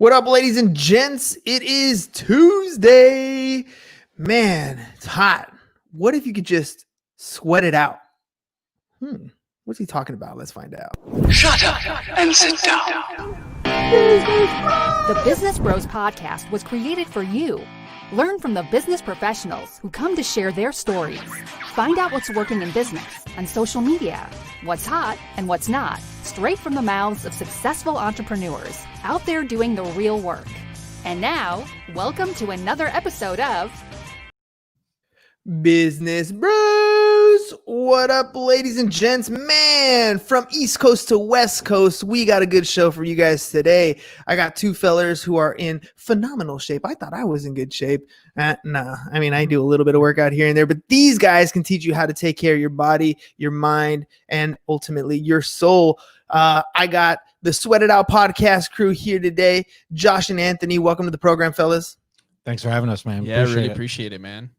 What up, ladies and gents? It is Tuesday. Man, it's hot. What if you could just sweat it out? What's he talking about? Let's find out. Shut up and sit down. The Business Bros Podcast was created for you. Learn from the business professionals who come to share their stories. Find out what's working in business and social media, what's hot and what's not, straight from the mouths of successful entrepreneurs out there doing the real work. And now, welcome to another episode of Business Bros. What up, ladies and gents? Man, from East Coast to West Coast, we got a good show for you guys today. I got two fellers who are in phenomenal shape. I thought I was in good shape. Nah, I mean, I do a little bit of workout here and there, but these guys can teach you how to take care of your body, your mind, and ultimately your soul. I got the Sweat It Out podcast crew here today. Josh and Anthony, welcome to the program, fellas. Thanks for having us, man. Yeah, really appreciate it, man.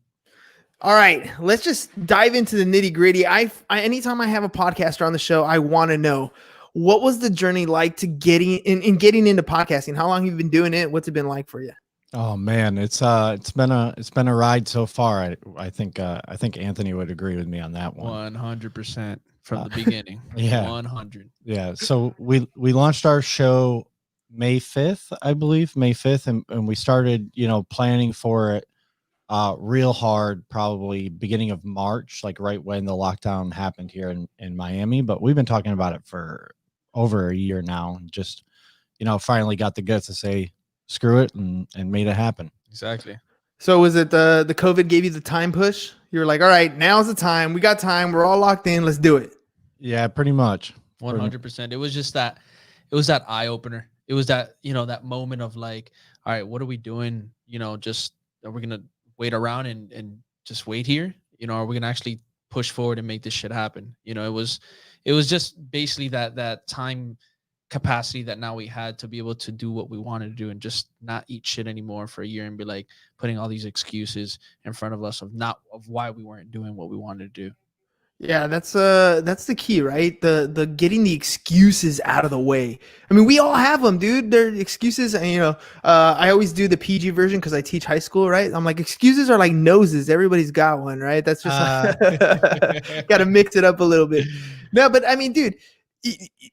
All right, let's just dive into the nitty gritty. Anytime I have a podcaster on the show, I want to know, what was the journey like to getting into podcasting? How long have you been doing it? What's it been like for you? Oh man, it's been a ride so far. I think Anthony would agree with me on that one. 100% from the beginning. Yeah, 100. Yeah. So we launched our show May 5th, I believe, May 5th, and we started, planning for it real hard, probably beginning of March, like right when the lockdown happened here in Miami. But we've been talking about it for over a year now, and just, finally got the guts to say, screw it, and made it happen. Exactly. So was it the COVID gave you the time push? You were like, all right, now's the time. We got time. We're all locked in. Let's do it. Yeah, pretty much. 100%. It was just that, it was that eye opener. It was that, that moment of like, all right, what are we doing? Just, are we going to wait around and just wait here? Are we going to actually push forward and make this shit happen? It was just basically that time capacity that now we had to be able to do what we wanted to do and just not eat shit anymore for a year and be like putting all these excuses in front of us of why we weren't doing what we wanted to do. Yeah, that's the key, right? The getting the excuses out of the way. I mean, we all have them, dude. They're excuses, and I always do the PG version because I teach high school, right? I'm like, excuses are like noses. Everybody's got one, right? That's just got to mix it up a little bit. No, but I mean, dude,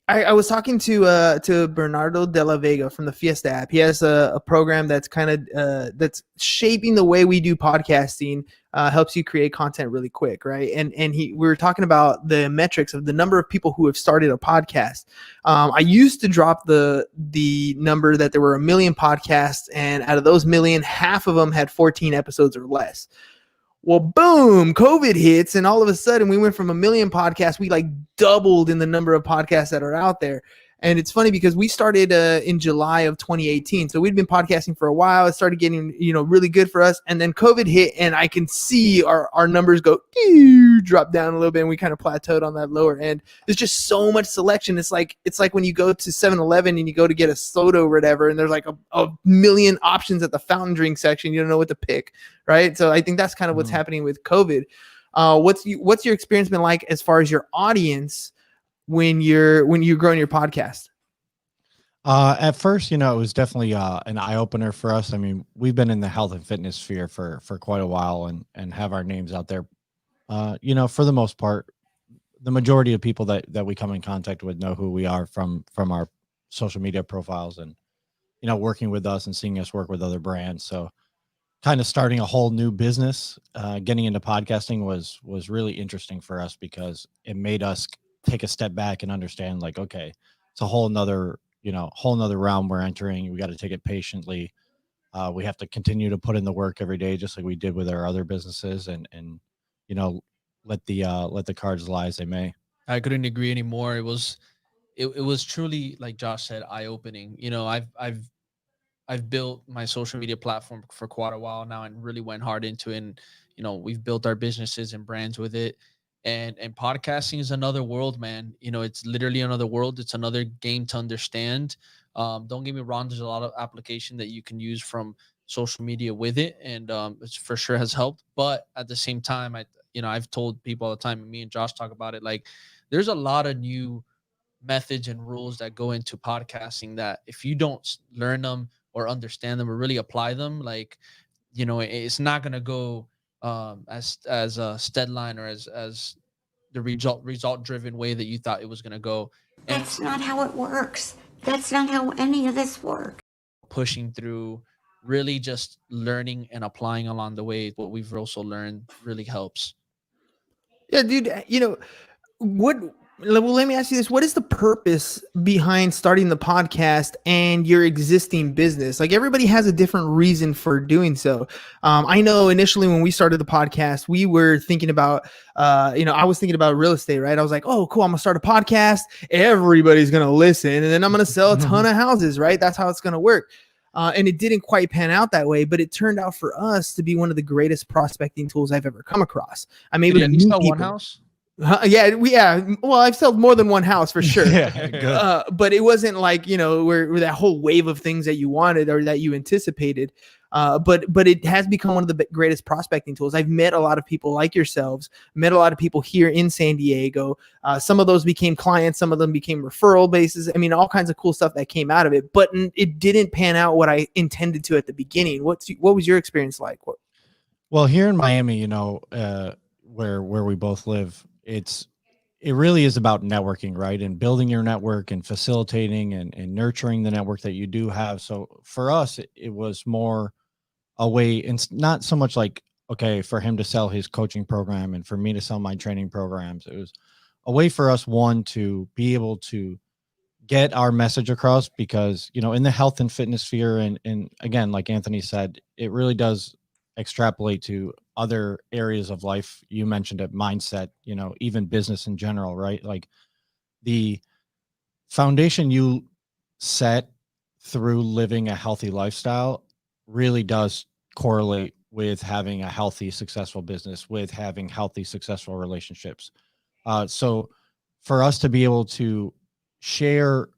I was talking to Bernardo de la Vega from the Fiesta app. He has a program that's kind of that's shaping the way we do podcasting. Helps you create content really quick, right? And we were talking about the metrics of the number of people who have started a podcast. I used to drop the number that there were 1 million podcasts, and out of those million, half of them had 14 episodes or less. Well, boom, COVID hits, and all of a sudden we went from 1 million podcasts. We like doubled in the number of podcasts that are out there. And it's funny because we started in July of 2018. So we'd been podcasting for a while. It started getting, really good for us. And then COVID hit, and I can see our numbers go drop down a little bit, and we kind of plateaued on that lower end. There's just so much selection. It's like when you go to 7-Eleven and you go to get a soda or whatever, and there's like a million options at the fountain drink section. You don't know what to pick, right? So I think that's kind of what's happening with COVID. What's your experience been like as far as your audience when you're growing your podcast? At first, it was definitely an eye opener for us. I mean, we've been in the health and fitness sphere for quite a while and have our names out there. For the most part, the majority of people that we come in contact with know who we are from our social media profiles and, working with us and seeing us work with other brands. So kind of starting a whole new business, getting into podcasting was really interesting for us because it made us take a step back and understand, like, okay, it's a whole nother realm we're entering. We got to take it patiently. We have to continue to put in the work every day, just like we did with our other businesses, and let the cards lie as they may. I couldn't agree anymore. It was truly, like Josh said, eye opening. I've built my social media platform for quite a while now and really went hard into it. And, we've built our businesses and brands with it. And podcasting is another world, man. It's literally another world. It's another game to understand. Don't get me wrong. There's a lot of application that you can use from social media with it. And it for sure has helped. But at the same time, I've told people all the time, and me and Josh talk about it, like there's a lot of new methods and rules that go into podcasting that if you don't learn them or understand them or really apply them, like, you know, it's not going to go as a steadline or as the result driven way that you thought it was going to go. And That's not how it works. That's not how any of this works. pushing through, really just learning and applying along the way what we've also learned really helps. Yeah, dude. You know what? Well, let me ask you this: what is the purpose behind starting the podcast and your existing business? Like everybody has a different reason for doing so. I know initially when we started the podcast, we were thinking about, I was thinking about real estate, right? I was like, oh, cool, I'm gonna start a podcast. Everybody's gonna listen, and then I'm gonna sell a ton of houses, right? That's how it's gonna work. And it didn't quite pan out that way, but it turned out for us to be one of the greatest prospecting tools I've ever come across. I'm able to meet sell people. one house. Yeah. Well, I've sold more than one house for sure. Yeah, good. But it wasn't like, where that whole wave of things that you wanted or that you anticipated. But it has become one of the greatest prospecting tools. I've met a lot of people like yourselves, met a lot of people here in San Diego. Some of those became clients. Some of them became referral bases. I mean, all kinds of cool stuff that came out of it, but it didn't pan out what I intended to at the beginning. What was your experience like? Well, here in Miami, where we both live, it really is about networking, right? And building your network and facilitating and nurturing the network that you do have. So for us, it was more a way, and it's not so much like, okay, for him to sell his coaching program and for me to sell my training programs. It was a way for us, one, to be able to get our message across, because, in the health and fitness sphere, and again, like Anthony said, it really does extrapolate to other areas of life. You mentioned it, mindset, even business in general, right? Like the foundation you set through living a healthy lifestyle really does correlate with having a healthy, successful business, with having healthy, successful relationships. So for us to be able to share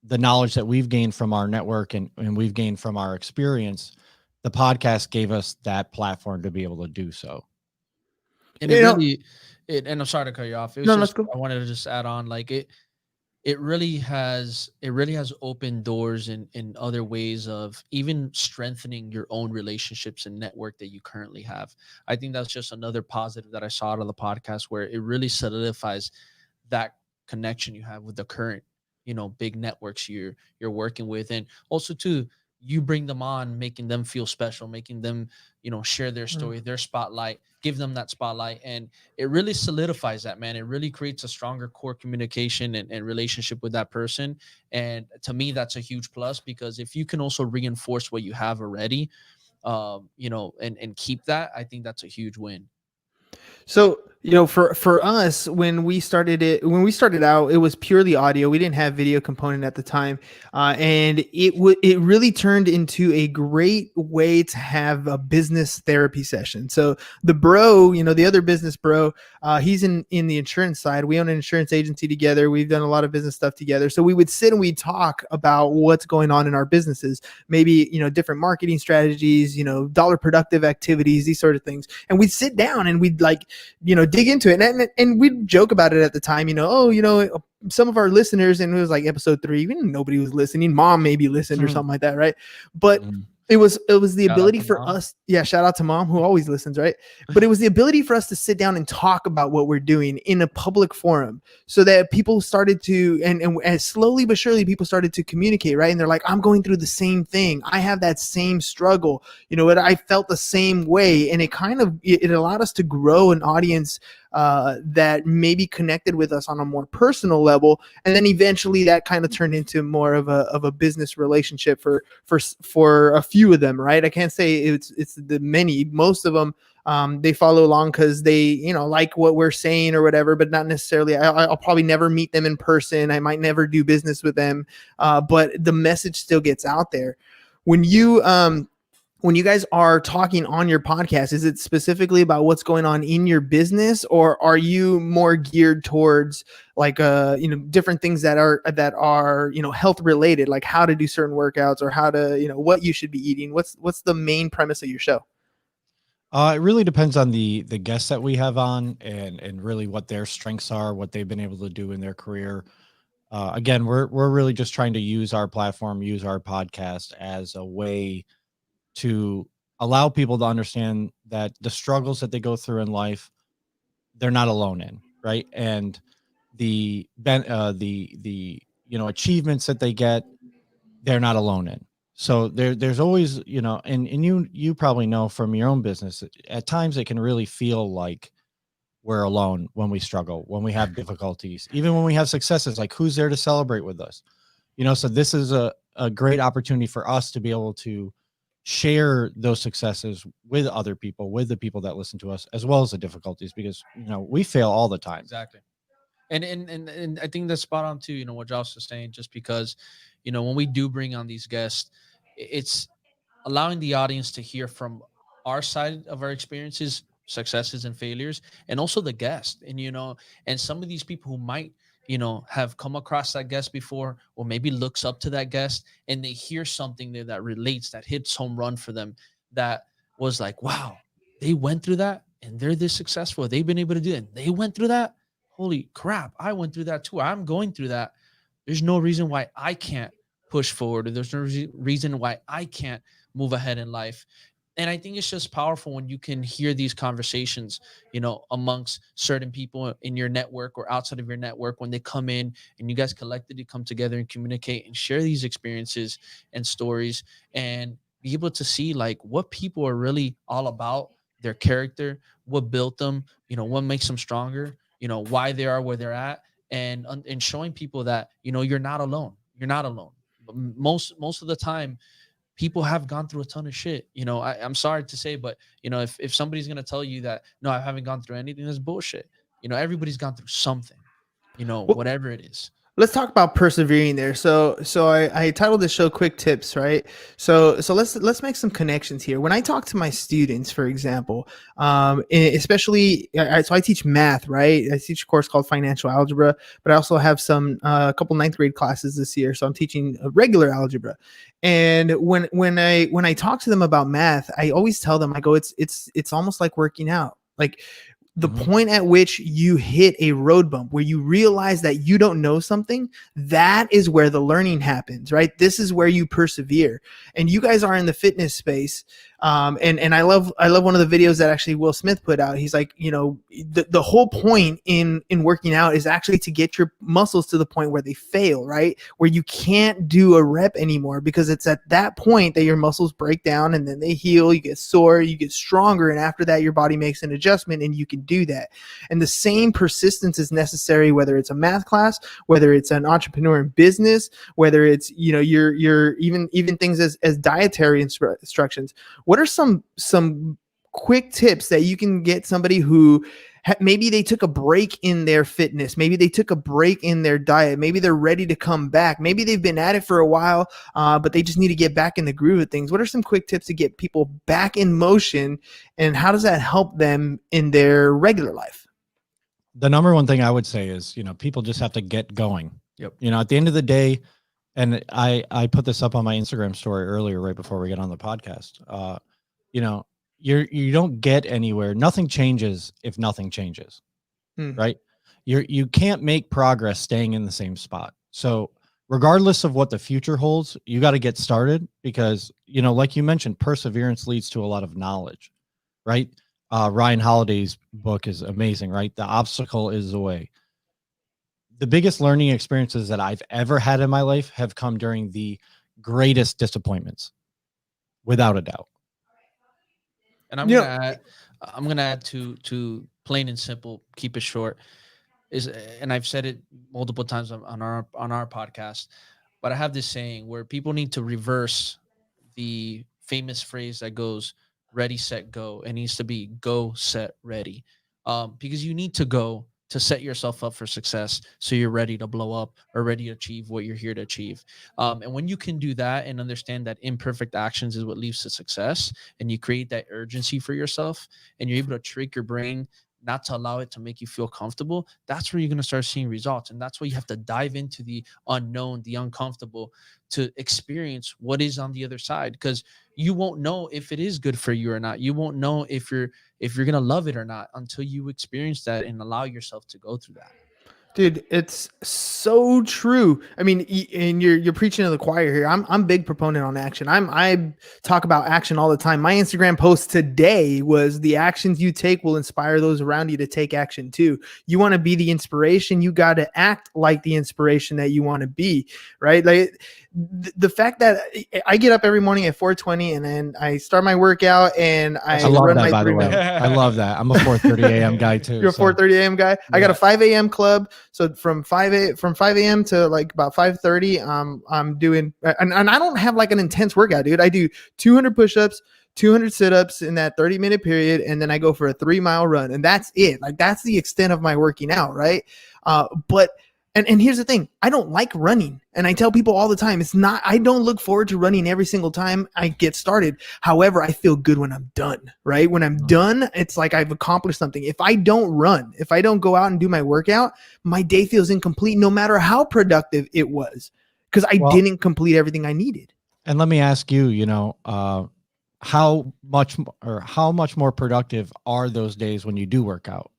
the knowledge that we've gained from our network and we've gained from our experience, the podcast gave us that platform to be able to do so. And and I'm sorry to cut you off. It was Let's just, go. I wanted to just add on, like it really has opened doors in other ways of even strengthening your own relationships and network that you currently have. I think that's just another positive that I saw out of the podcast, where it really solidifies that connection you have with the current, big networks you're working with. And also too, you bring them on, making them feel special, making them, share their story, their spotlight, give them that spotlight. And it really solidifies that, man. It really creates a stronger core communication and relationship with that person. And to me, that's a huge plus, because if you can also reinforce what you have already, and keep that, I think that's a huge win. So, for us, when we started out, it was purely audio. We didn't have video component at the time. And it really turned into a great way to have a business therapy session. So the bro, the other business bro, he's in the insurance side. We own an insurance agency together. We've done a lot of business stuff together. So we would sit and we'd talk about what's going on in our businesses, maybe, different marketing strategies, dollar productive activities, these sort of things. And we'd sit down and we'd dig into it. And we'd joke about it at the time, some of our listeners, and it was like episode 3, nobody was listening. Mom maybe listened or something like that. Right. But it was the ability for us. Yeah. Shout out to mom, who always listens. Right. But it was the ability for us to sit down and talk about what we're doing in a public forum, so that people started to, and slowly but surely people started to communicate. Right. And they're like, I'm going through the same thing. I have that same struggle. I felt the same way. And it allowed us to grow an audience that maybe connected with us on a more personal level, and then eventually that kind of turned into more of a business relationship for a few of them, right? I can't say it's the many. Most of them, they follow along because they like what we're saying or whatever, but not necessarily. I'll probably never meet them in person. I might never do business with them, but the message still gets out there. When you guys are talking on your podcast, is it specifically about what's going on in your business, or are you more geared towards like different things that are health related, like how to do certain workouts or how to what you should be eating? What's the main premise of your show? It really depends on the guests that we have on, and really what their strengths are, what they've been able to do in their career. Again, we're really just trying to use our platform, use our podcast as a way to allow people to understand that the struggles that they go through in life, they're not alone in, right? And the achievements that they get, they're not alone in. So there's always, and you probably know from your own business, at times it can really feel like we're alone when we struggle, when we have difficulties, even when we have successes. Like, who's there to celebrate with us? So this is a great opportunity for us to be able to share those successes with other people, with the people that listen to us, as well as the difficulties, because we fail all the time. Exactly. And I think that's spot on too. What Josh was saying, just because, when we do bring on these guests, it's allowing the audience to hear from our side of our experiences, successes and failures, and also the guest. And and some of these people who might have come across that guest before, or maybe looks up to that guest, and they hear something there that relates, that hits home run for them, that was like, wow, they went through that and they're this successful, they've been able to do it, and they went through that. Holy crap, I went through that too, I'm going through that. There's no reason why I can't push forward, or there's no reason why I can't move ahead in life. And I think it's just powerful when you can hear these conversations, amongst certain people in your network or outside of your network, when they come in and you guys collectively come together and communicate and share these experiences and stories, and be able to see like what people are really all about, their character, what built them, what makes them stronger, why they are where they're at, and showing people that, you're not alone. You're not alone. But most of the time, people have gone through a ton of shit. I'm sorry to say, but if somebody's gonna tell you that no, I haven't gone through anything, that's bullshit. Everybody's gone through something, Well, whatever it is. let's talk about persevering there. So I titled the show "Quick Tips," right? So let's make some connections here. When I talk to my students, for example, especially so I teach math, right? I teach a course called financial algebra, but I also have a couple ninth grade classes this year. So I'm teaching regular algebra. And when I talk to them about math, I always tell them, I go, it's almost like working out. Like, the Mhm. point at which you hit a road bump where you realize that you don't know something, that is where the learning happens, right? This is where you persevere. And you guys are in the fitness space. And I love one of the videos that actually Will Smith put out. He's like, the whole point in working out is actually to get your muscles to the point where they fail, right? Where you can't do a rep anymore, because it's at that point that your muscles break down and then they heal, you get sore, you get stronger. And after that, your body makes an adjustment and you can do that. And the same persistence is necessary, whether it's a math class, whether it's an entrepreneur in business, whether it's, your even things as dietary instructions. What are some quick tips that you can get somebody who maybe they took a break in their fitness, maybe they took a break in their diet, maybe they're ready to come back, maybe they've been at it for a while, but they just need to get back in the groove of things? What are some quick tips to get people back in motion, and how does that help them in their regular life? The number one thing I would say is, people just have to get going. Yep. At the end of the day, and I put this up on my Instagram story earlier, right before we get on the podcast. You don't get anywhere. Nothing changes if nothing changes, right? You can't make progress staying in the same spot. So regardless of what the future holds, you got to get started, because, like you mentioned, perseverance leads to a lot of knowledge, right? Ryan Holiday's book is amazing, right? The obstacle is the way. The biggest learning experiences that I've ever had in my life have come during the greatest disappointments, without a doubt. And I'm gonna add to plain and simple, keep it short, is, and I've said it multiple times on our podcast, but I have this saying where people need to reverse the famous phrase that goes ready, set, go. It needs to be go, set, ready. Because you need to go to set yourself up for success, so you're ready to blow up or ready to achieve what you're here to achieve. And when you can do that and understand that imperfect actions is what leads to success, and you create that urgency for yourself, and you're able to trick your brain not to allow it to make you feel comfortable, that's where you're going to start seeing results. And that's why you have to dive into the unknown, the uncomfortable, to experience what is on the other side, because you won't know if it is good for you or not. You won't know if you're going to love it or not until you experience that and allow yourself to go through that. Dude, it's so true. I mean, and you're preaching to the choir here. I'm big proponent on action. I talk about action all the time. My Instagram post today was the actions you take will inspire those around you to take action too. You want to be the inspiration, you got to act like the inspiration that you want to be, right? Like the fact that I get up every morning at 4:20 and then I start my workout and I I love run that, my by the 3 way. miles. I love that. I'm a 4:30 a.m. guy too. You're a so 4:30 a.m. guy. I got a Yeah. 5 a.m. club. So from 5 a.m. to like about 5:30, I'm doing, and I don't have like an intense workout, dude. I do 200 push-ups, 200 sit-ups in that 30-minute period, and then I go for a 3 mile run, and that's it. Like that's the extent of my working out, right? But and here's the thing, I don't like running. And I tell people all the time, it's not, I don't look forward to running every single time I get started. However, I feel good when I'm done, right? When I'm done, it's like I've accomplished something. If I don't run, if I don't go out and do my workout, my day feels incomplete no matter how productive it was, because I Well, didn't complete everything I needed. and let me ask you, how much more productive are those days when you do work out?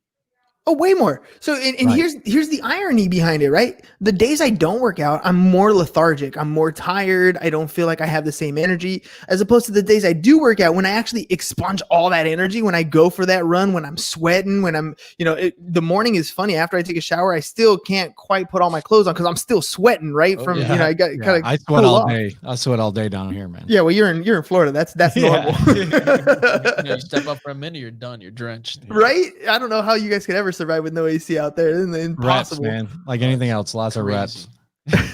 Oh, way more. So, and Right. here's the irony behind it, right? The days I don't work out, I'm more lethargic. I'm more tired. I don't feel like I have the same energy, as opposed to the days I do work out when I actually expunge all that energy. When I go for that run, when I'm sweating, when I'm, the morning is funny. After I take a shower, I still can't quite put all my clothes on because I'm still sweating, right? Oh, From yeah. I got Yeah, gotta I sweat cool all off. day. I sweat all day down here, man. Yeah, well, you're in Florida. That's Yeah. normal. You step up for a minute, you're done. You're drenched. Right? I don't know how you guys could ever survive with no AC out there. It's Reps, impossible. man. Like anything else, lots of reps. Crazy.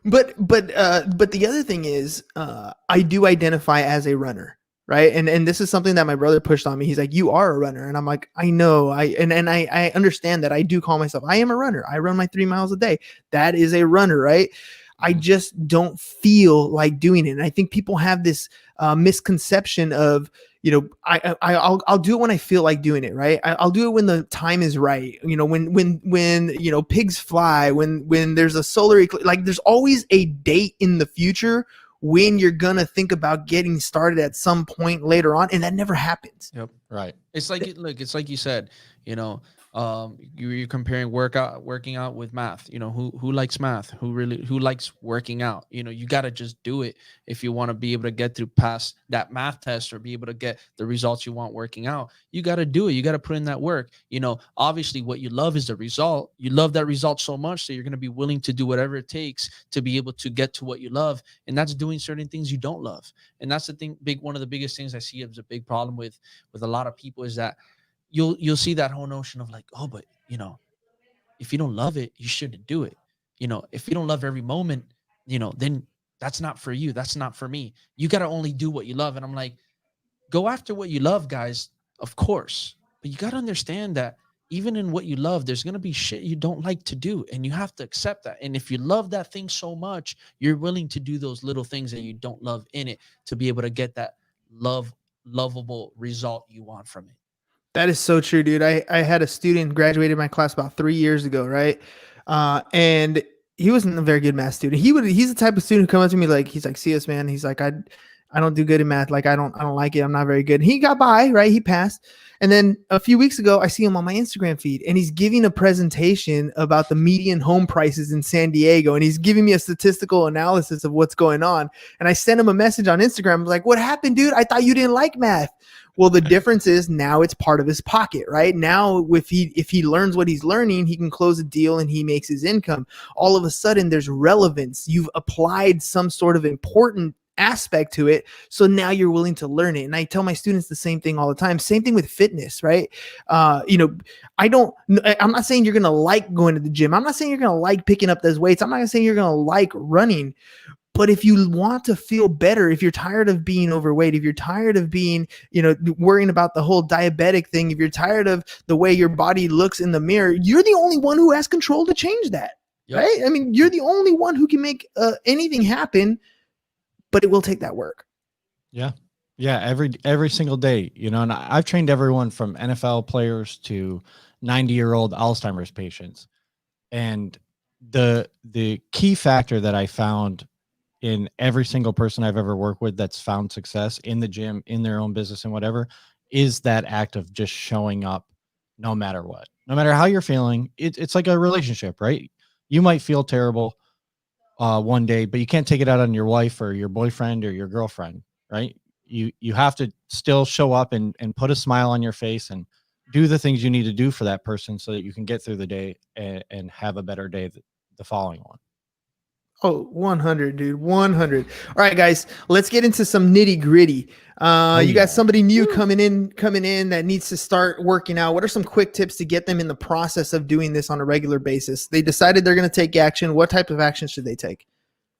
but the other thing is, I do identify as a runner, right? And this is something that my brother pushed on me. He's like, "You are a runner," and I'm like, "I know, I understand that. I do call myself. I am a runner. I run my 3 miles a day. That is a runner, right?" I just don't feel like doing it, and I think people have this misconception of, I'll do it when I feel like doing it, right? I'll do it when the time is right. When pigs fly, when there's a solar eclipse, like there's always a date in the future when you're gonna think about getting started at some point later on, and that never happens. Yep. Right. It's like it's like you said, you're comparing working out with math. Who likes math? Who likes working out? You got to just do it if you want to be able to get through past that math test or be able to get the results you want working out. You got to do it. You got to put in that work. Obviously what you love is the result. You love that result so much that you're going to be willing to do whatever it takes to be able to get to what you love, and that's doing certain things you don't love. And that's the thing, one of the biggest things I see as a big problem with a lot of people is that you'll see that whole notion of like, oh, but if you don't love it, you shouldn't do it. If you don't love every moment, then that's not for you. That's not for me. You got to only do what you love. And I'm like, go after what you love, guys, of course. But you got to understand that even in what you love, there's going to be shit you don't like to do. And you have to accept that. And if you love that thing so much, you're willing to do those little things that you don't love in it to be able to get that lovable result you want from it. That is so true, dude. I had a student graduated my class about 3 years ago, right? And he wasn't a very good math student. He's the type of student who comes to me like, he's like, "CS man," he's like, I don't do good in math. Like I don't like it. I'm not very good. And he got by, right? He passed. And then a few weeks ago, I see him on my Instagram feed, and he's giving a presentation about the median home prices in San Diego, and he's giving me a statistical analysis of what's going on. And I sent him a message on Instagram. I was like, "What happened, dude? I thought you didn't like math." Well, the difference is now it's part of his pocket, right? Now, if he learns what he's learning, he can close a deal and he makes his income. All of a sudden, there's relevance. You've applied some sort of important aspect to it, so now you're willing to learn it. And I tell my students the same thing all the time. Same thing with fitness, right? I'm not saying you're gonna like going to the gym. I'm not saying you're gonna like picking up those weights. I'm not saying you're gonna like running. But if you want to feel better, if you're tired of being overweight, if you're tired of being, worrying about the whole diabetic thing, if you're tired of the way your body looks in the mirror, you're the only one who has control to change that, right? I mean, you're the only one who can make anything happen, but it will take that work. Yeah. Yeah. Every single day, and I've trained everyone from NFL players to 90-year-old Alzheimer's patients. And the key factor that I found in every single person I've ever worked with that's found success in the gym, in their own business and whatever, is that act of just showing up no matter what. No matter how you're feeling, it's like a relationship, right? You might feel terrible one day, but you can't take it out on your wife or your boyfriend or your girlfriend, right? You have to still show up and put a smile on your face and do the things you need to do for that person so that you can get through the day and have a better day the following one. Oh, 100, dude. 100. All right, guys, let's get into some nitty gritty. You got somebody new coming in that needs to start working out. What are some quick tips to get them in the process of doing this on a regular basis? They decided they're going to take action. What type of action should they take?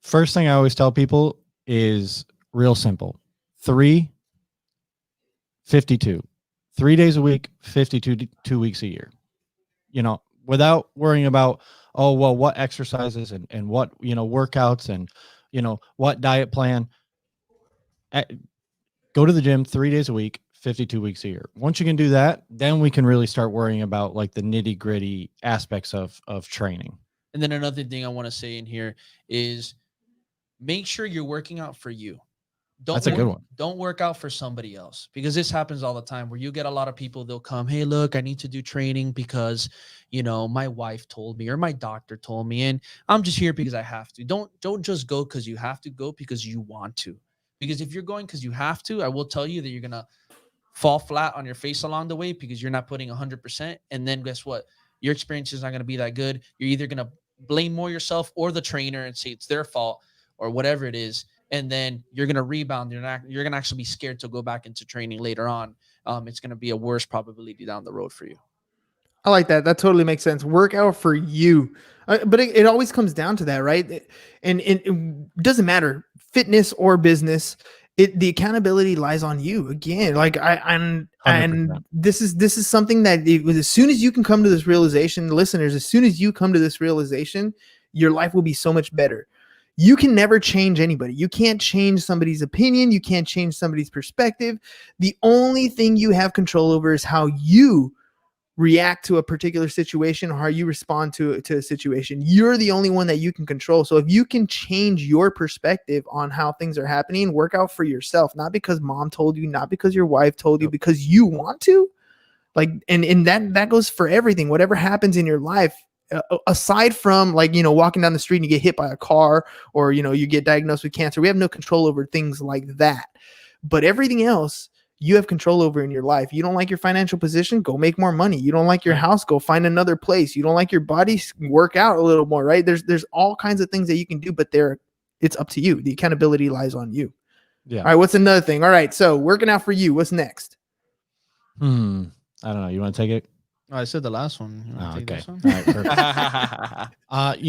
First thing I always tell people is real simple. 352. 3 days a week, 52 weeks a year. Without worrying about, oh, well, what exercises and what, workouts and, what diet plan. Go to the gym 3 days a week, 52 weeks a year. Once you can do that, then we can really start worrying about like the nitty gritty aspects of training. And then another thing I want to say in here is make sure you're working out for you. That's a good one. Don't work out for somebody else, because this happens all the time where you get a lot of people, they'll come, hey, look, I need to do training because, my wife told me or my doctor told me, and I'm just here because I have to. Don't just go because you have to, go because you want to. Because if you're going because you have to, I will tell you that you're going to fall flat on your face along the way because you're not putting 100%. And then guess what? Your experience is not going to be that good. You're either going to blame more yourself or the trainer and say it's their fault or whatever it is. And then you're going to rebound. You're going to actually be scared to go back into training later on. It's going to be a worse probability down the road for you. I like that. That totally makes sense. Work out for you. But it always comes down to that, right? And it doesn't matter, fitness or business. The accountability lies on you again. Like and 100%. this is something that as soon as you can come to this realization, listeners, as soon as you come to this realization, your life will be so much better. You can never change anybody. You can't change somebody's opinion. You can't change somebody's perspective. The only thing you have control over is how you react to a particular situation or how you respond to a situation. You're the only one that you can control. So if you can change your perspective on how things are happening, work out for yourself, not because mom told you, not because your wife told you, because you want to. Like, and that goes for everything. Whatever happens in your life, aside from like, walking down the street and you get hit by a car or, you get diagnosed with cancer, we have no control over things like that. But everything else, you have control over in your life. You don't like your financial position, go make more money. You don't like your house, go find another place. You don't like your body, work out a little more, right? There's all kinds of things that you can do, but it's up to you. The accountability lies on you. Yeah. All right. What's another thing? All right. So working out for you. What's next? I don't know. You want to take it? Oh, I said the last one. You want to take Okay. this one? All right,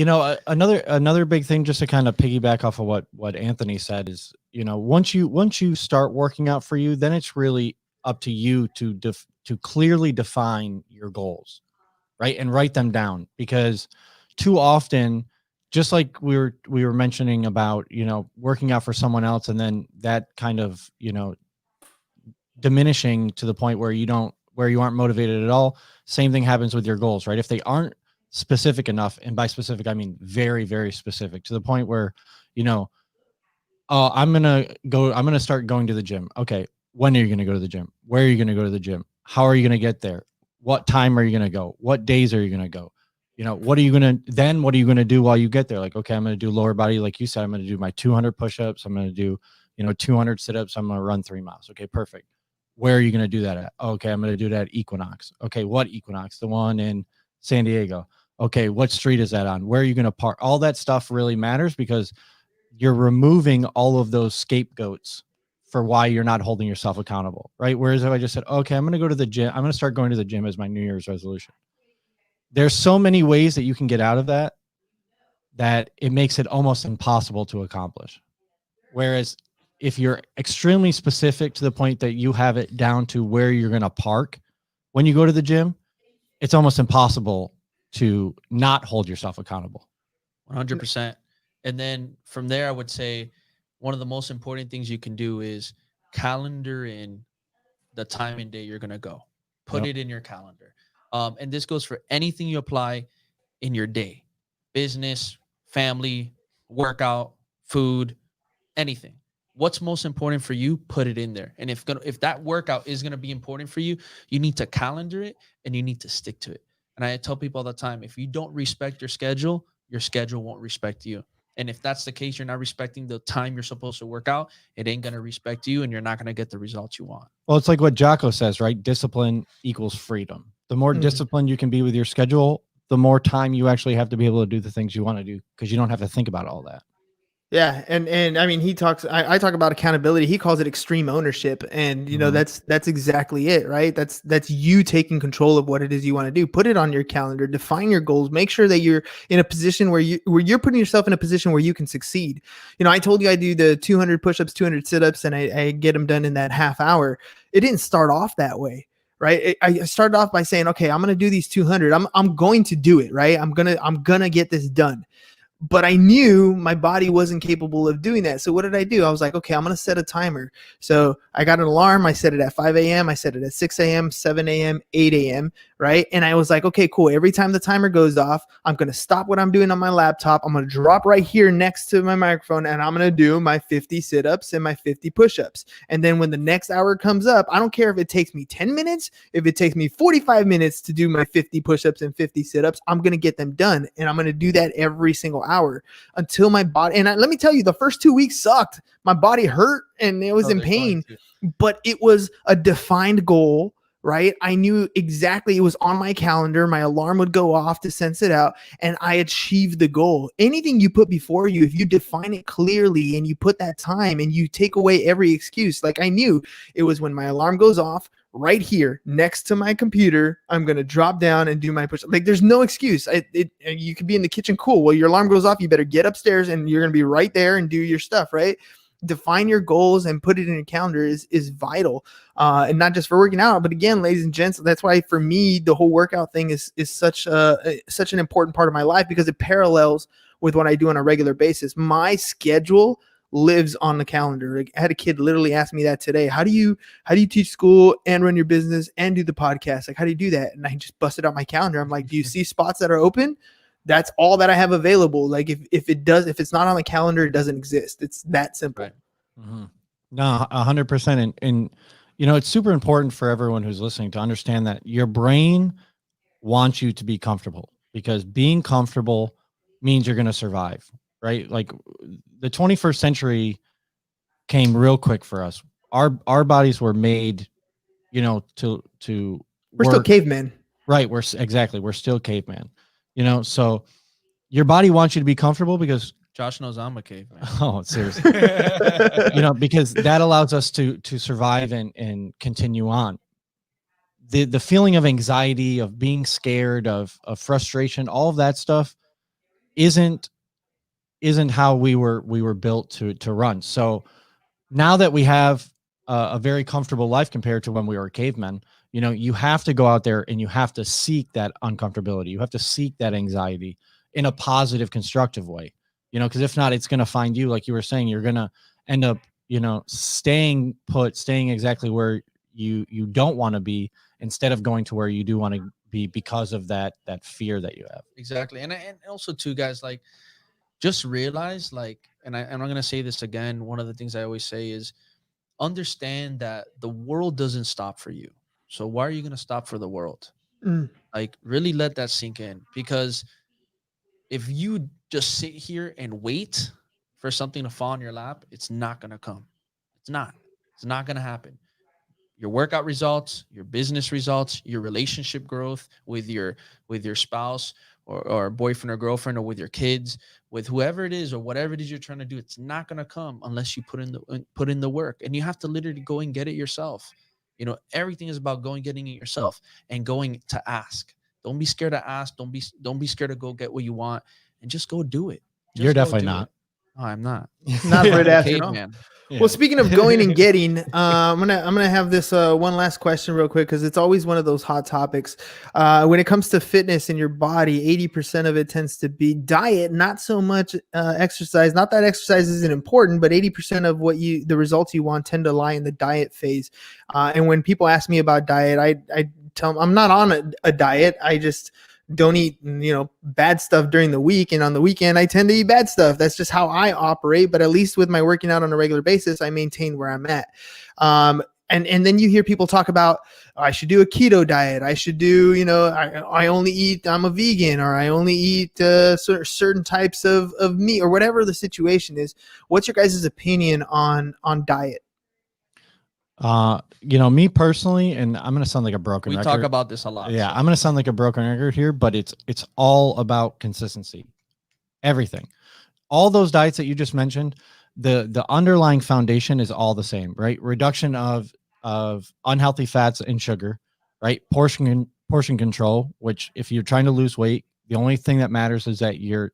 perfect. Another big thing, just to kind of piggyback off of what Anthony said, is once you start working out for you, then it's really up to you to clearly define your goals, right, and write them down. Because too often, just like we were mentioning about working out for someone else, and then that kind of diminishing to the point where you aren't motivated at all. Same thing happens with your goals, right? If they aren't specific enough, and by specific, I mean very, very specific, to the point where, oh, I'm going to start going to the gym. Okay. When are you going to go to the gym? Where are you going to go to the gym? How are you going to get there? What time are you going to go? What days are you going to go? What are you going to do while you get there? Like, okay, I'm going to do lower body. Like you said, I'm going to do my 200 push-ups. I'm going to do, 200 sit-ups. I'm going to run 3 miles. Okay, perfect. Where are you going to do that at? Okay, I'm going to do that at Equinox. Okay, what Equinox? The one in San Diego. Okay, what street is that on? Where are you going to park? All that stuff really matters, because you're removing all of those scapegoats for why you're not holding yourself accountable, right? Whereas if I just said, okay, I'm going to go to the gym, I'm going to start going to the gym as my New Year's resolution. There's so many ways that you can get out of that it makes it almost impossible to accomplish. Whereas if you're extremely specific to the point that you have it down to where you're going to park when you go to the gym, it's almost impossible to not hold yourself accountable. 100%. And then from there, I would say one of the most important things you can do is calendar in the time and day you're going to go. Put it in your calendar. And this goes for anything you apply in your day: business, family, workout, food, anything. What's most important for you, put it in there. And if that workout is going to be important for you, you need to calendar it and you need to stick to it. And I tell people all the time, if you don't respect your schedule won't respect you. And if that's the case, you're not respecting the time you're supposed to work out, it ain't going to respect you and you're not going to get the results you want. Well, it's like what Jocko says, right? Discipline equals freedom. The more disciplined you can be with your schedule, the more time you actually have to be able to do the things you want to do, because you don't have to think about all that. Yeah, and I mean, I talk about accountability. He calls it extreme ownership, and you know that's exactly it, right? That's you taking control of what it is you want to do. Put it on your calendar, define your goals, make sure that you're in a position where you're putting yourself in a position where you can succeed. You know, I told you I do the 200 push-ups, 200 sit-ups, and I get them done in that half hour. It didn't start off that way. Right. I started off by saying, okay, I'm going to do these 200. I'm going to do it. Right. I'm going to get this done. But I knew my body wasn't capable of doing that. So what did I do? I was like, okay, I'm going to set a timer. So I got an alarm. I set it at 5 a.m. I set it at 6 a.m., 7 a.m., 8 a.m. Right. And I was like, okay, cool. Every time the timer goes off, I'm going to stop what I'm doing on my laptop. I'm going to drop right here next to my microphone and I'm going to do my 50 sit-ups and my 50 push-ups. And then when the next hour comes up, I don't care if it takes me 10 minutes, if it takes me 45 minutes to do my 50 push-ups and 50 sit-ups, I'm going to get them done. And I'm going to do that every single hour until my body. And let me tell you, the first 2 weeks sucked. My body hurt and it was in pain, but it was a defined goal. Right. I knew exactly, it was on my calendar. My alarm would go off to sense it out and I achieved the goal. Anything you put before you, if you define it clearly and you put that time and you take away every excuse, like I knew it was when my alarm goes off right here next to my computer, I'm going to drop down and do my push. Like there's no excuse. You could be in the kitchen. Cool. Well, your alarm goes off. You better get upstairs and you're going to be right there and do your stuff. Right. Define your goals and put it in your calendar is vital, and not just for working out, but again, ladies and gents, that's why for me the whole workout thing is such an important part of my life, because it parallels with what I do on a regular basis. My schedule lives on the calendar. I had a kid literally ask me that today. How do you teach school and run your business and do the podcast? Like, how do you do that? And I just busted out my calendar. I'm like, do you see spots that are open? That's all that I have available. Like if it's not on the calendar, it doesn't exist. It's that simple. Right. Mm-hmm. No, 100%. And, you know, it's super important for everyone who's listening to understand that your brain wants you to be comfortable, because being comfortable means you're going to survive, right? Like the 21st century came real quick for us. Our bodies were made, you know, to We're still cavemen. Right. We're still caveman, you know, so your body wants you to be comfortable because Josh knows I'm a caveman. Oh, seriously. You know, because that allows us to survive and continue on. The feeling of anxiety, of being scared, of frustration, all of that stuff isn't how we were built to run. So now that we have a very comfortable life compared to when we were cavemen, you know, you have to go out there and you have to seek that uncomfortability. You have to seek that anxiety in a positive, constructive way. You know, because if not, it's going to find you. Like you were saying, you're going to end up, you know, staying exactly where you don't want to be, instead of going to where you do want to be because of that fear that you have. Exactly. And also too, guys, like just realize, like, and I'm going to say this again. One of the things I always say is understand that the world doesn't stop for you. So why are you going to stop for the world? Like really let that sink in, because if you just sit here and wait for something to fall in your lap, it's not going to come. It's not going to happen. Your workout results, your business results, your relationship growth with your spouse or boyfriend or girlfriend, or with your kids, with whoever it is or whatever it is you're trying to do, it's not going to come unless you put in the work. And you have to literally go and get it yourself. You know, everything is about going, getting it yourself and going to ask. Don't be scared to ask. Don't be scared to go get what you want, and just go do it. You're definitely not. No, I'm not. Not afraid to ask, you know? Yeah. Well, speaking of going and getting, I'm gonna have this one last question real quick, because it's always one of those hot topics. When it comes to fitness in your body, 80% of it tends to be diet, not so much exercise. Not that exercise isn't important, but 80% of the results you want tend to lie in the diet phase. And when people ask me about diet, I tell them I'm not on a diet. I just don't eat, you know, bad stuff during the week, and on the weekend I tend to eat bad stuff. That's just how I operate. But at least with my working out on a regular basis, I maintain where I'm at. and then you hear people talk about, oh, I should do a keto diet. I should do, I only eat, I'm a vegan, or I only eat certain types of meat, or whatever the situation is. What's your guys' opinion on diet? Me personally, and I'm going to sound like a broken We record. talk about this a lot. Yeah, so. I'm going to sound like a broken record here, but it's all about consistency. Everything. All those diets that you just mentioned, the underlying foundation is all the same, right? Reduction of unhealthy fats and sugar, right? Portion control, which if you're trying to lose weight, the only thing that matters is that you're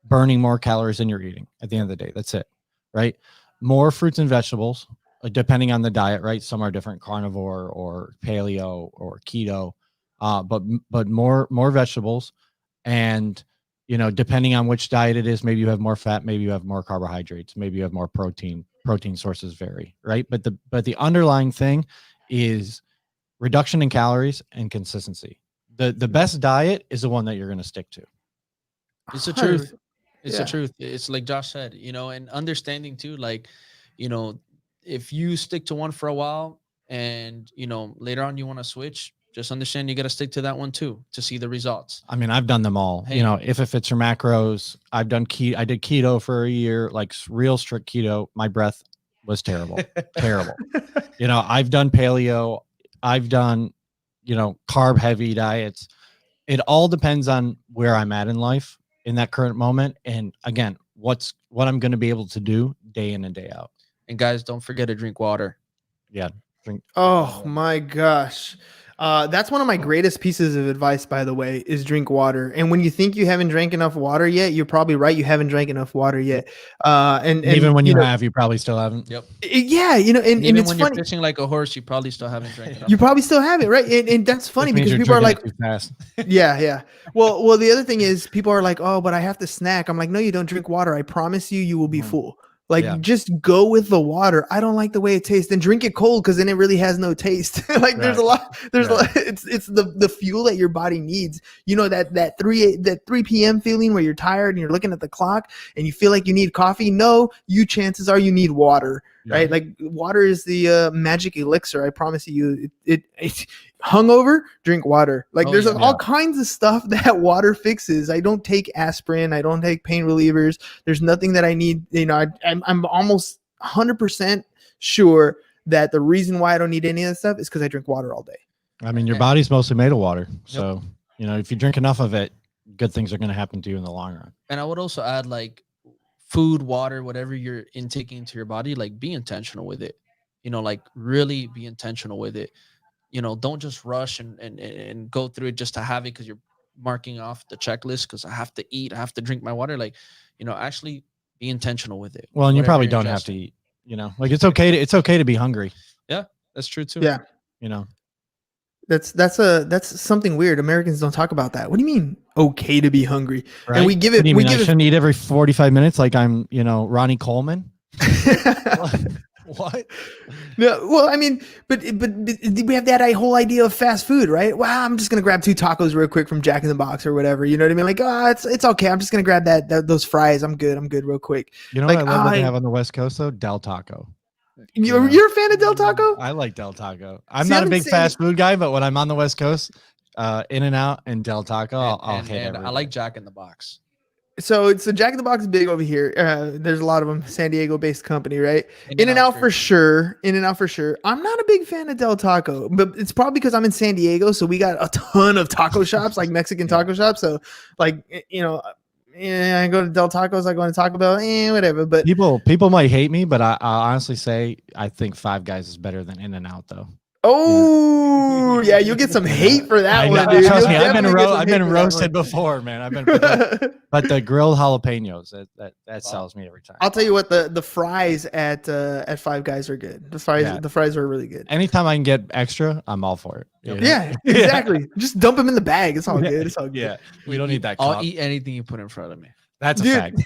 burning more calories than you're eating at the end of the day. That's it, right? More fruits and vegetables, depending on the diet, right? Some are different, carnivore or paleo or keto, but more vegetables. And depending on which diet it is, maybe you have more fat, maybe you have more carbohydrates, maybe you have more protein. Protein sources vary, right? But the underlying thing is reduction in calories and consistency. The best diet is the one that you're going to stick to. It's the truth. It's Yeah. the truth. It's like Josh said, and understanding too, like, if you stick to one for a while and, later on you want to switch, just understand you got to stick to that one too to see the results. I mean, I've done them all. Hey. If it fits your macros, I've done I did keto for a year, like real strict keto. My breath was terrible, terrible. I've done paleo. I've done, carb heavy diets. It all depends on where I'm at in life in that current moment. And again, what I'm going to be able to do day in and day out. And guys, don't forget to drink water. Yeah. Drink. Oh my gosh. That's one of my greatest pieces of advice, by the way, is drink water. And when you think you haven't drank enough water yet, you're probably right. You haven't drank enough water yet. And even when you have, you probably still haven't. Yep. Yeah. And Even it's when funny. you're fishing like a horse, you probably still haven't drank enough. You probably still have it, right? And that's funny because people are like, too fast. yeah. Well, the other thing is people are like, oh, but I have to snack. I'm like, no, you don't drink water. I promise you will be full. Like, just go with the water. I don't like the way it tastes. Then drink it cold, because then it really has no taste. Like, there's a lot. There's a lot. It's the fuel that your body needs. That 3 p.m. feeling where you're tired and you're looking at the clock and you feel like you need coffee. No, chances are you need water. Right? Like, water is the magic elixir. I promise you. It hungover, drink water. Like, there's all kinds of stuff that water fixes. I don't take aspirin. I don't take pain relievers. There's nothing that I need. I'm almost 100% sure that the reason why I don't need any of that stuff is because I drink water all day. I mean, your body's mostly made of water. So, if you drink enough of it, good things are going to happen to you in the long run. And I would also add, like, food, water, whatever you're intaking into your body, like, be intentional with it. Like, really be intentional with it. Don't just rush and go through it just to have it because you're marking off the checklist because I have to eat, I have to drink my water. Like, actually be intentional with it. Well, and you probably don't have to eat, like it's okay to be hungry. Yeah, that's true too. Yeah. That's something weird. Americans don't talk about that. What do you mean okay to be hungry? Right? And we give it, I shouldn't eat every 45 minutes like I'm, Ronnie Coleman. What? No, well, I mean, but we have that whole idea of fast food, right? Wow, I'm just gonna grab 2 tacos real quick from Jack in the Box or whatever. You know what I mean? Like, it's okay. I'm just gonna grab those fries. I'm good real quick. You know like, what I love that they have on the West Coast though? Del Taco. You're a fan of Del Taco? I like Del Taco. I'm not a big fast food guy, but when I'm on the West Coast, In-N-Out and Del Taco, I'll hit it. I like Jack in the Box. So Jack in the Box is big over here. There's a lot of them, San Diego based company, right? In-N-Out for sure. In-N-Out for sure. I'm not a big fan of Del Taco, but it's probably because I'm in San Diego, so we got a ton of taco shops, like Mexican taco shops. So, like, I go to Del Tacos, I go to Taco Bell, whatever. But people might hate me, but I honestly say I think Five Guys is better than In-N-Out though. Oh yeah, you'll get some hate for that one, dude. Trust me, I've been roasted before, man. But the grilled jalapenos that sells me every time. I'll tell you what, the fries at Five Guys are good. The fries are really good. Anytime I can get extra, I'm all for it. Yeah, exactly. Just dump them in the bag. It's all good. It's all good. Yeah, we don't need that. I'll eat anything you put in front of me. That's a Dude, fact.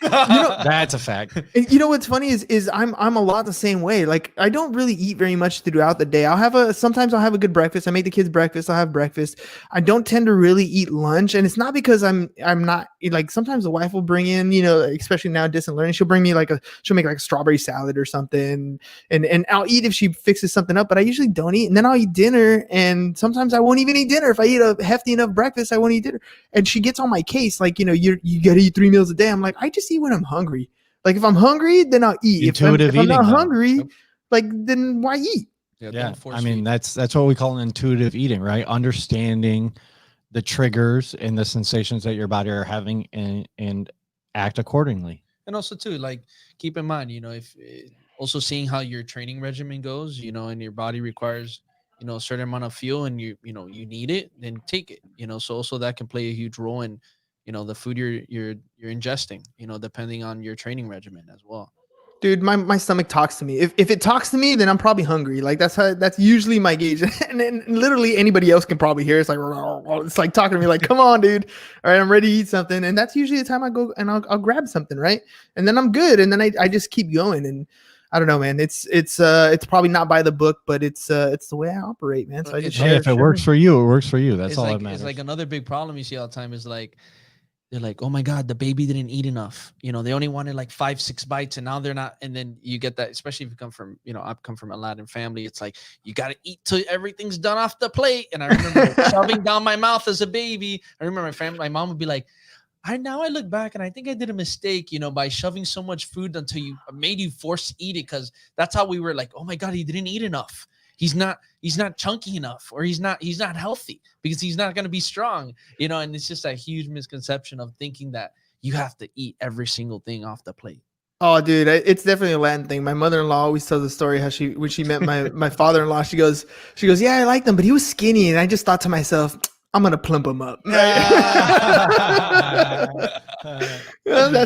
That's a fact. And you know what's funny is I'm a lot the same way. Like I don't really eat very much throughout the day. Sometimes I'll have a good breakfast. I make the kids breakfast. I'll have breakfast. I don't tend to really eat lunch, and it's not because I'm not like sometimes the wife will bring in, especially now distant learning, she'll bring me she'll make like a strawberry salad or something, and I'll eat if she fixes something up, but I usually don't eat, and then I'll eat dinner, and sometimes I won't even eat dinner. If I eat a hefty enough breakfast, I won't eat dinner, and she gets on my case like, you got to eat 3 meals a day. I'm like, I just eat when I'm hungry. Like if I'm hungry, then I'll eat. Intuitive if I'm not eating, though. hungry, like then why eat? Yeah, I mean that's what we call intuitive eating, right? Understanding the triggers and the sensations that your body are having, and act accordingly. And also too, like keep in mind, if also seeing how your training regimen goes, and your body requires, a certain amount of fuel, and you need it, then take it. So also that can play a huge role in, the food you're ingesting, depending on your training regimen as well. Dude, my stomach talks to me. If it talks to me, then I'm probably hungry. Like that's usually my gauge. and literally anybody else can probably hear it. It's like talking to me like, come on, dude. All right, I'm ready to eat something. And that's usually the time I go and I'll grab something, right? And then I'm good. And then I just keep going. And I don't know, man. It's probably not by the book, but it's the way I operate, man. So I just if it works for you, it works for you. That's all that matters. It's like another big problem you see all the time is like, they're like, oh my God, the baby didn't eat enough. They only wanted like 5-6 bites, and now they're not. And then you get that, especially if you come from, I've come from a Latin family. It's like, you got to eat till everything's done off the plate. And I remember shoving down my mouth as a baby. I remember my mom would be like, I look back and I think I did a mistake, by shoving so much food until you made you forced to eat it. Cause that's how we were like, oh my God, he didn't eat enough. He's not chunky enough, or he's not healthy because he's not going to be strong, and it's just a huge misconception of thinking that you have to eat every single thing off the plate. Oh, dude, it's definitely a Latin thing. My mother-in-law always tells the story how when she met my father-in-law, she goes, yeah, I liked him, but he was skinny. And I just thought to myself, I'm going to plump him up. That's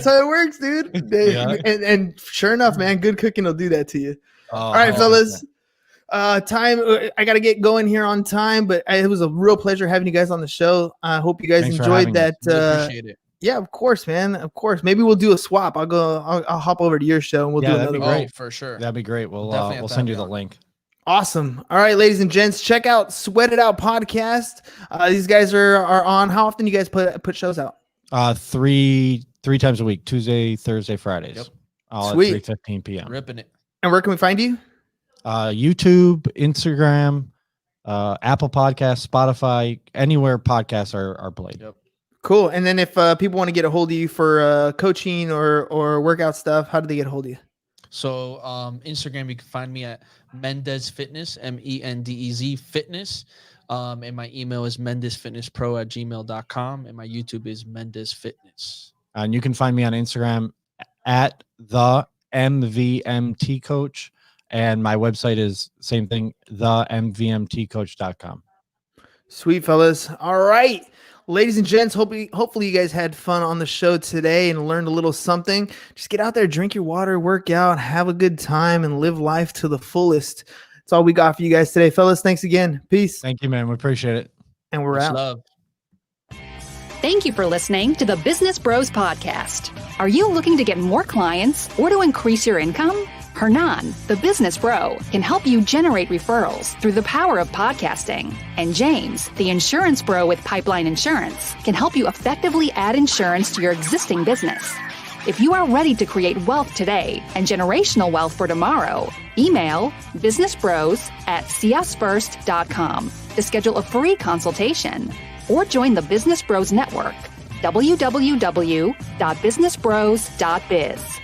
how it works, dude. And sure enough, man, good cooking will do that to you. All right, fellas. Time. I got to get going here on time, but it was a real pleasure having you guys on the show. I hope you guys enjoyed that. Appreciate it. Yeah, of course, man. Of course. Maybe we'll do a swap. I'll hop over to your show and we'll do another one. Oh, for sure. That'd be great. We'll send you the link. Awesome. All right, ladies and gents, check out Sweat It Out podcast. These guys are on. How often do you guys put shows out? 3 times a week: Tuesday, Thursday, Fridays. Yep. All Sweet. at 3:15 p.m. Ripping it. And where can we find you? YouTube, Instagram, Apple Podcasts, Spotify, anywhere podcasts are played. Yep. Cool. And then if people want to get a hold of you for coaching or workout stuff, how do they get a hold of you? So Instagram, you can find me at Mendez Fitness, MENDEZ Fitness. And my email is mendezfitnesspro@gmail.com. And my YouTube is Mendez Fitness. And you can find me on Instagram at the MVMT Coach. And my website is same thing, themvmtcoach.com. Sweet, fellas. All right. Ladies and gents, hopefully you guys had fun on the show today and learned a little something. Just get out there, drink your water, work out, have a good time, and live life to the fullest. That's all we got for you guys today. Fellas, thanks again. Peace. Thank you, man. We appreciate it. And we're out. Love. Thank you for listening to the Business Bros Podcast. Are you looking to get more clients or to increase your income? Hernan, the business bro, can help you generate referrals through the power of podcasting. And James, the insurance bro with Pipeline Insurance, can help you effectively add insurance to your existing business. If you are ready to create wealth today and generational wealth for tomorrow, email businessbros@seeusfirst.com to schedule a free consultation or join the Business Bros Network, www.businessbros.biz.